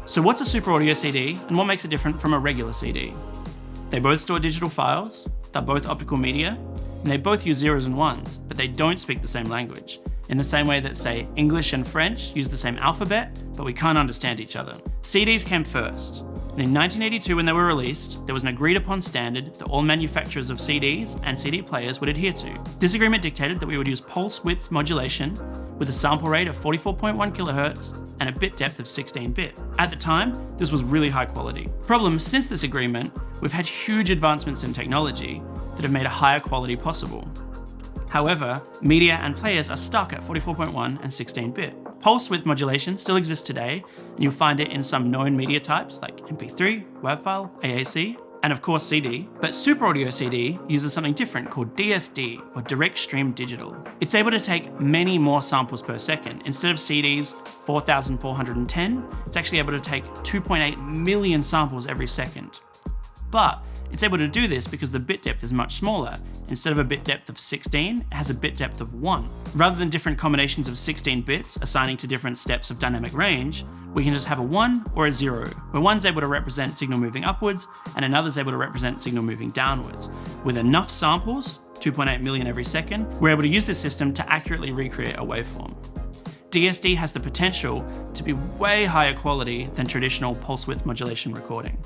So what's a Super Audio CD and what makes it different from a regular CD? They both store digital files, they're both optical media, and they both use zeros and ones, but they don't speak the same language. In the same way that, say, English and French use the same alphabet, but we can't understand each other. CDs came first, and in 1982 when they were released, there was an agreed upon standard that all manufacturers of CDs and CD players would adhere to. This agreement dictated that we would use pulse width modulation with a sample rate of 44.1 kHz and a bit depth of 16-bit. At the time, this was really high quality. Problem, since this agreement, we've had huge advancements in technology that have made a higher quality possible. However, media and players are stuck at 44.1 and 16-bit. Pulse width modulation still exists today, and you'll find it in some known media types like MP3, WAV file, AAC, and of course CD. But Super Audio CD uses something different called DSD, or Direct Stream Digital. It's able to take many more samples per second. Instead of CD's 4,410, it's actually able to take 2.8 million samples every second. But it's able to do this because the bit depth is much smaller. Instead of a bit depth of 16, it has a bit depth of 1. Rather than different combinations of 16 bits assigning to different steps of dynamic range, we can just have a 1 or a 0, where one's able to represent signal moving upwards and another's able to represent signal moving downwards. With enough samples, 2.8 million every second, we're able to use this system to accurately recreate a waveform. DSD has the potential to be way higher quality than traditional pulse width modulation recording.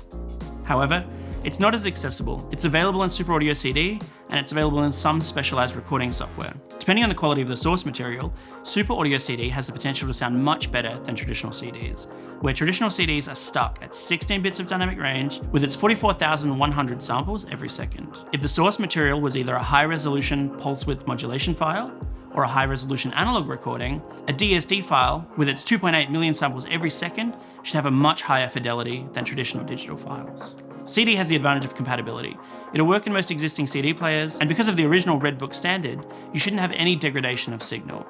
However, it's not as accessible. It's available in Super Audio CD, and it's available in some specialized recording software. Depending on the quality of the source material, Super Audio CD has the potential to sound much better than traditional CDs, where traditional CDs are stuck at 16 bits of dynamic range with its 44,100 samples every second. If the source material was either a high-resolution pulse width modulation file, or a high-resolution analog recording, a DSD file with its 2.8 million samples every second should have a much higher fidelity than traditional digital files. CD has the advantage of compatibility. It'll work in most existing CD players, and because of the original Red Book standard, you shouldn't have any degradation of signal.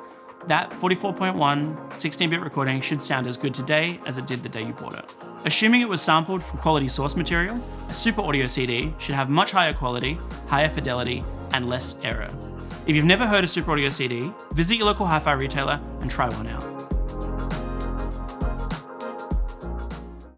That 44.1 16-bit recording should sound as good today as it did the day you bought it. Assuming it was sampled from quality source material, a Super Audio CD should have much higher quality, higher fidelity, and less error. If you've never heard a Super Audio CD, visit your local hi-fi retailer and try one out.